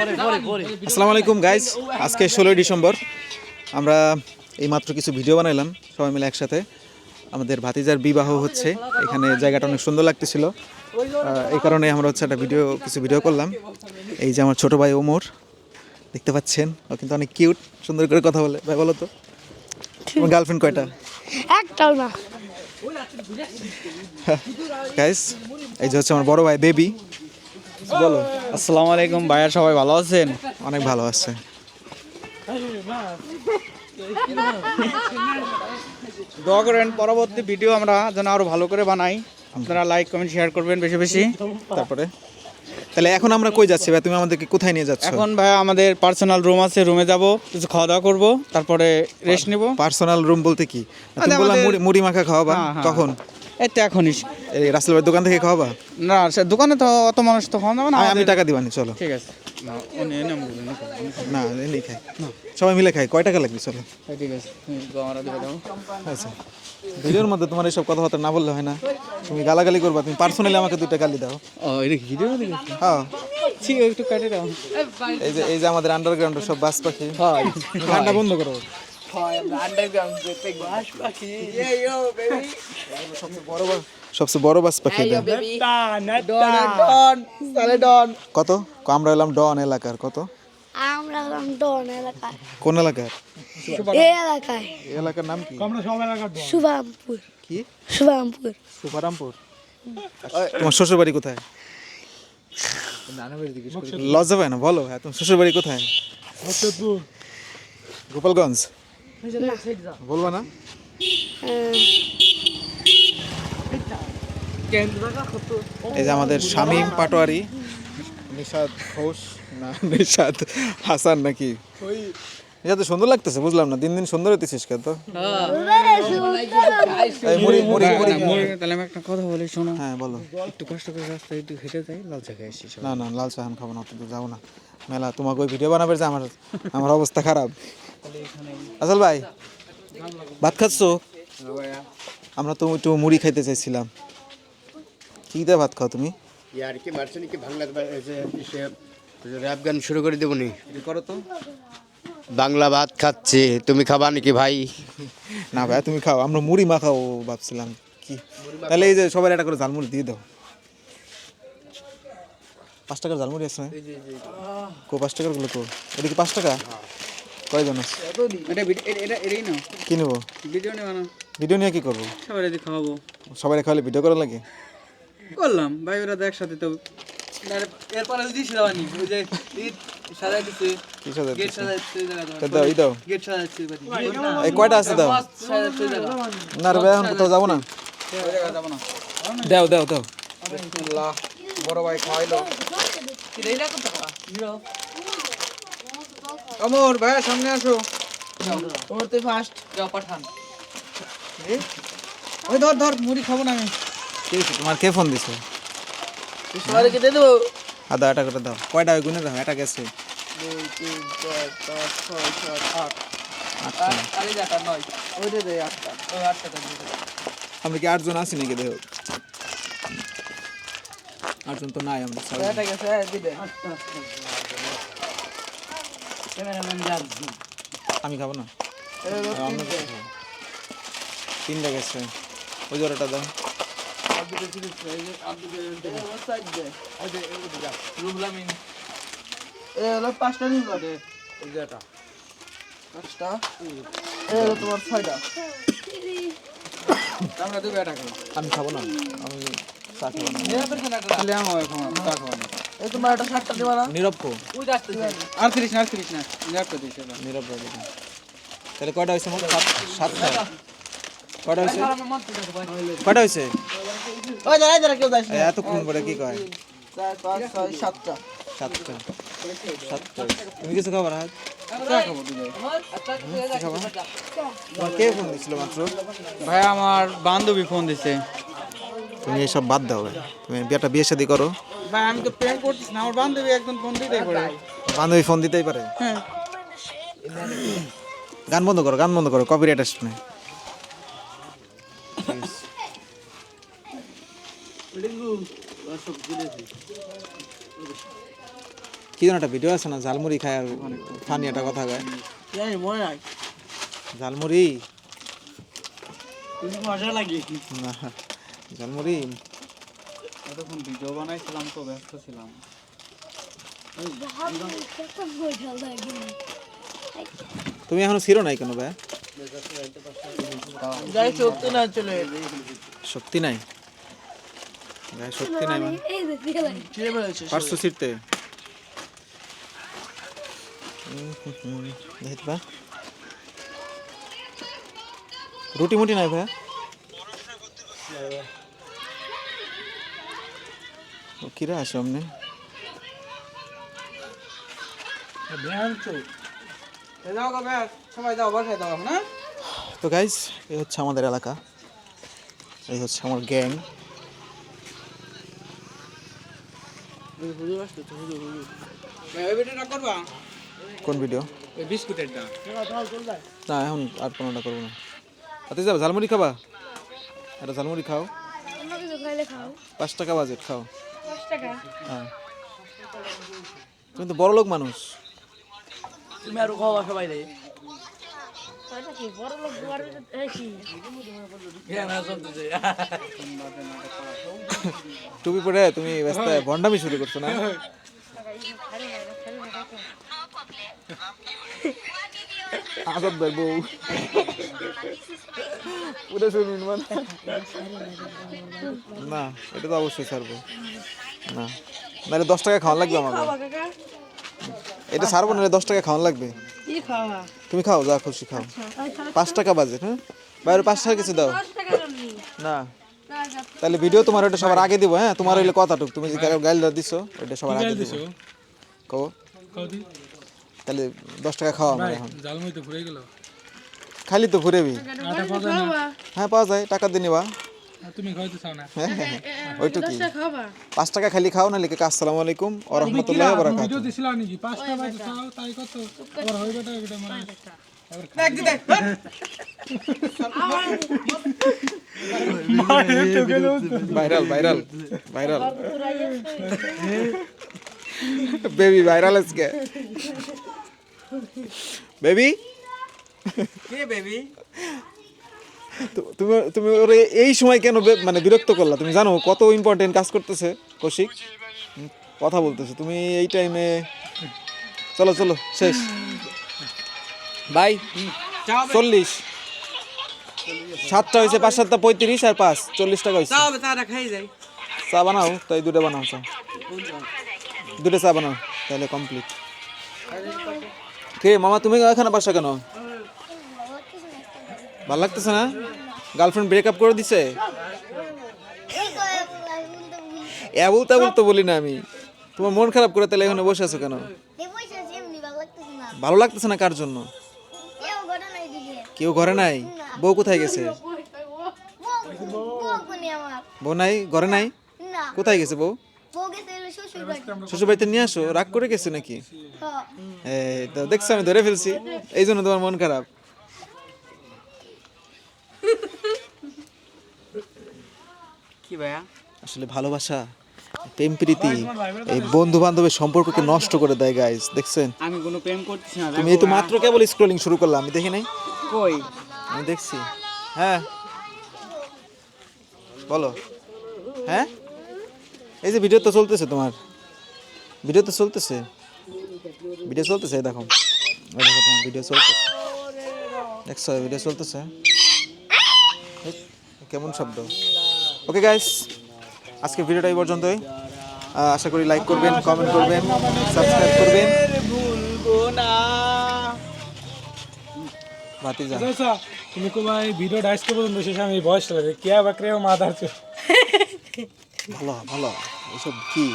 আসসালামু আলাইকুম গাইজ, আজকে 16ই ডিসেম্বর। আমরা এইমাত্র কিছু ভিডিও বানাইলাম সবাই মিলে একসাথে। আমাদের ভাতিজার বিবাহ হচ্ছে, এখানে জায়গাটা অনেক সুন্দর লাগতেছিল, এই কারণে আমরা একটা কিছু ভিডিও করলাম। এই যে আমার ছোট ভাই ওমর, দেখতে পাচ্ছেন, ও কিন্তু অনেক কিউট, সুন্দর করে কথা বলে। ভাই বলো তো, তোমার গার্লফ্রেন্ড কয়টা? একটাও না গাইজ, এই যে হচ্ছে আমার বড় ভাই বেবি। বলো। আসসালামু আলাইকুম ভাইয়া, সবাই ভালো আছেন? অনেক ভালো আছে। দোয়া করেন পরবর্তী ভিডিও আমরা যেন আরো ভালো করে বানাই। আপনারা লাইক কমেন্ট শেয়ার করবেন বেশি বেশি। তারপরে তাহলে এখন আমরা কই যাচ্ছি ভাই? তুমি আমাদেরকে কোথায় নিয়ে যাচ্ছ? এখন ভাইয়া আমাদের পার্সোনাল রুম আছে, রুমে যাব, কিছু খাওয়া দাওয়া করবো, তারপরে রেস্ট নিব। পার্সোনাল রুম বলতে কি? তুমি বললা মুড়ি মাখা খাওয়াবা? কখন? এই তো এখনই। এই রাসেল ভাইয়ের দোকান থেকে খাওয়াবা? না, সে দোকানে তো অত মানুষ তো খাওয়া যাবে না। আমি টাকা দিবানি, চলো। ঠিক আছে। না, এলেই খাই, সবাই মিলে খাই। কয় টাকা লাগবে? চলো। ঠিক আছে, আচ্ছা, ভিডিওর মধ্যে তোমার এইসব কথাবার্তা না বললে হয় না। তুমি গালাগালি করবা, তুমি পার্সোনালি আমাকে 2টা গালি দাও। ও এটা ভিডিও দেখি? হ্যাঁ, ঠিক একটু কাটে দাও। এই যে আমাদের আন্ডারগ্রাউন্ডের সব বাস পাখি। গানটা বন্ধ করো। সবচেয়ে বড় বাস পাখি এটা। কত? আমরা এলাম ডন এলাকার। কত? আমরা হলাম ডন এলাকায়। কোন এলাকার? এই এলাকায়। এই এলাকার নাম কি? শুভরামপুর। কি? শুভরামপুর। সুপারামপুর। তোমার শ্বশুর বাড়ি কোথায়? লজ্জা পায় না? বলো। হ্যাঁ, তোমার শ্বশুর বাড়ি কোথায়? গোপালগঞ্জ। বলবা না? এই যে আমাদের শামীম পাটোয়ারি, নিশাদ ঘোষ, না নিশাদ হাসান নাকি? এটা তো সুন্দর লাগতেছে, বুঝলাম না, দিন দিন সুন্দর হইতেছিস কেন? তো তাহলে আমি একটা কথা বলি, শোনো। হ্যাঁ বলো। একটু কষ্ট করে রাস্তায় একটু হেঁটে যাই, লাল চা খেয়ে আসি। না না, লাল চা খাবো না, তো যাবো না মেলা। তোমাকে ওই ভিডিও বানাবে যে আমার অবস্থা খারাপ। আসল ভাই, ভাত খাচ্ছ? আমরা তো একটু মুড়ি খাইতে চাইছিলাম। কি দিয়ে ভাত খাও তুমি? यार की मार्चनी की बांग्ला रैप गान शुरू করে দেবনি? করো তো। বাংলা ভাত খাচ্ছে, তুমি খাবা নাকি ভাই? না ভাই, তুমি খাও, আমরা মুড়ি মাখাও ভাবছিলাম। কি তাহলে এই যে সবাই একটা করে ঝালমুড়ি দিয়ে দাও। 5 টাকার ঝালমুড়ি আছে না? 5 টাকার গুলো কো? এটা কি 5 টাকা? কয়জন আছে? এটাই না, কি নেবো? ভিডিও নেবা না? ভিডিও নিয়ে কি করবো? সবাই যদি খাওয়াবো। সবাই খাওয়ালে ভিডিও করা লাগে? করলাম ভাই, ওরা তো একসাথে তো। এরপরে দিয়েছিল বানি, ওই যে সাজাই দিছে, কি সাথে গেট সাজাইছে, দাও, এই দাও। গেট সাজাইছে বানি। এই কয়টা আছে দাও? সাজাইছে জায়গা। না রে ভাই, এখন কোথাও যাবো না। ওই জায়গা যাব না। দাও দাও দাও। বিসমিল্লাহ। বড় ভাই খাওয়াইলো। কি দেইলা কত টাকা? অমর ভাই সামনে আসো। ওর তো ফার্স্ট যাও পাঠান। ওই ধর মুড়ি খাবো না আমি। কি হয়েছে? তোমার কে ফোন দিছে? সবাই কে দিয়ে দেবো? আদা এটা করে দাও। কয়টা ওই গুনে দাও, এটা গেছে। 2 3 4 5 6 7 8 আচ্ছা, আরে যাটা 9 ওইটা দে 8টা। ওই 8টা দিয়ে দে। আমরা কি 8 জন আছি নাকি? দেখো 8 জন তো নাই আমরা। এটা গেছে দিবে 8টা। ক্যামেরাম্যান যান। আমি খাবো না। 3টা গেছে। ওই জোড়াটা দাও। পাঁচটা নিন বাদে এই যেটা 5টা এই তোমার 6টা। আমরা দুটো এটা খাই। আমি খাবো না, আমি চা খাবো না। তাহলে আমি এখন চা খাবো না। এই তোমার এটা 7টা দিবা না? নিরব্ব। ওই যাচ্ছে 38 না 38 না নিরব্ব দিছে না। নিরব্ব। তাহলে কয়টা হয়েছে? 7টা। কয়টা হয়েছে? কয়টা হয়েছে? ওই যারা কেউ যাইছ না। এতক্ষণ পরে কি কয়? 4 5 6 7টা। 7টা। তুমি কিছু খাবার? হাত চা খাবো দুটো। তোমার কে ফোন দিছিল মাত্র? ভাই আমার বান্ধবী ফোন দিছে। তুমি এসব বাদ দাও ভাই, তুমি বিয়ে শাদী করো। ভাই আমি তো প্রেম করতেছ না, আমার বান্ধবী একদম ফোন দিতেই পারে। বান্ধবী ফোন দিতেই পারে? হ্যাঁ। গান বন্ধ করো, কপিরাইট আসবে। কি যেন একটা ভিডিও আছে না, ঝালমুড়ি খায় আর ফানি একটা কথা কয়, ঝালমুড়ি মজা লাগে। না, ঝালমুড়ি। এতক্ষণ ভিডিও বানাইছিলাম তো ব্যস্ত ছিলাম। তুমি এখনো ছিল নাই কেন ভাই? যাই চলতে না চলে শক্তি নাই গায়ে, শক্তি নাই মানে এই যে দিলাই। ছিঁড়ে ফেলেছে। পারছো ছিড়তে? দেখতে পা রুটি মুটি নাই ভাই? ও কিরা আসো আমনে? যাও কবে সবাই যাও বাসায় যাও না। তো গাইজ, এই হচ্ছে আমাদের এলাকা, এই হচ্ছে আমার গ্যাং। ওই ভিডিওটা করবা? কোন ভিডিও? ওই বিস্কুটেরটা। না, এখন আর কোনোটা করবো না। আতে যাবে ঝালমুড়ি খাবা? একটা ঝালমুড়ি খাও, অন্য কিছু খাইলে খাও। 5 টাকা বাজেট, খাও। 5 টাকা। হ্যাঁ, তুমি তো বড় লোক মানুষ। তুমি আর খাওয়া সবাই রে। ওটা কি বড় লোক দুয়ারে কি? হ্যাঁ না চলতেছে। টুপি পরে তুমি ব্যস্ত ভন্ডামি শুরু করছো না? আজব ভাই বউ পুরো শুনুন মানে না, এটা তো অবশ্যই ছাড়বো না, নাহলে 10 টাকা খাওয়ান লাগবে আমাকে। এটা ছাড়বো নাহলে 10 টাকা খাওয়ান লাগবে। কি খাওয়া? তুমি খাও, যা খুশি খাও। 5 টাকা বাজেট। হ্যাঁ, বাইরে 5 টাকা কিছু দাও 5 টাকা জন্য। না। না যা। তাহলে ভিডিও তোমার ওটা সবার আগে দিব। হ্যাঁ, তোমার হইলে কথাটুক, তুমি যে গাইলটা দিছো ওটা সবার আগে দিব। কও তাহলে 10 টাকা খাওয়া আমার এখন। জালমুড়ি তো ঘুরে গেল। খালি তো ঘুরেবি। খাওয়া। হ্যাঁ, পাওয়া যায়, টাকা দিয়ে নিবা। তুমি খাইতে চাও না? হ্যাঁ, ওইটুকুই। 10 টাকা খাবা। 5 টাকা খালি খাও, না লিখে আসসালামু আলাইকুম ওয়া রাহমাতুল্লাহি ওয়া বারাকাতুহু। ভিডিও দিছিলা নাকি? 5 টাকা বাইতে চাও তাই কত? আবার হইবে টাকা এটা মানে। Viral viral viral baby, viral আজকে বেবি। কে বেবি? তুমি তুমি ওরে এই সময় কেন মানে বিরক্ত করলা? তুমি জানো কত ইম্পর্টেন্ট কাজ করতেছে কৌশিক, কথা বলতেছে, তুমি এই টাইমে? চলো চলো, শেষ বাই। 40 7টা হয়েছে, 5 7টা 35 আর 5 40 টাকা হয়েছে। যাও তারা খাই যাই। চা বানাও, তাই 2টা বানাও, চা 2টা চা বানাও, তাহলে কমপ্লিট। কে মামা, তুমি এখানে বাসা কেন? ভালো লাগতেছে না? গার্লফ্রেন্ড ব্রেকআপ করে দিছে? এবল তেবল তো বলি না আমি। তোমার মন খারাপ করে তাহলে এখানে বসে আছো কেন? ভালো লাগতেছে না? কার জন্য? কেউ ঘরে নাই? বউ কোথায় গেছে? বউ নাই ঘরে? নাই? কোথায় গেছে বউ? শ্বশুর বাড়িতে নিয়ে আসো। রাগ করে গেছে নাকি? এই তো দেখছো, আমি ধরে ফেলছি, এই জন্য তোমার মন খারাপ। কি ভাইয়া? আসলে ভালোবাসা, প্রেম প্রীতি, এই বন্ধু বান্ধবের সম্পর্ককে নষ্ট করে দেয় গাইস, দেখছেন? আমি কোনো প্রেম করতেছি না। তুমি এই তো মাত্র কেবল স্ক্রলিং শুরু করলাম, আমি দেখি নাই? কই? আমি দেখছি। হ্যাঁ বলো। হ্যাঁ, এই যে ভিডিও তো চলতেছে, তোমার ভিডিও তো চলতেছে, ভিডিও চলতেছে, এই দেখো, এই দেখো তোমার ভিডিও চলতেছে, দেখছো ভিডিও চলতেছে? এই, কেমন শব্দ? ওকে গাইস, আজকে ভিডিওটা এই পর্যন্তই। আশা করি লাইক করবেন, কমেন্ট করবেন, সাবস্ক্রাইব করবেন। ভুলবো না। ভাতিজা তুমি কোমাই ভিডিও ডাইসকে পর্যন্ত শেষ আমি ভয়েস লাগে কে বাকরে মাদার ভালো ভালো, এসব কি?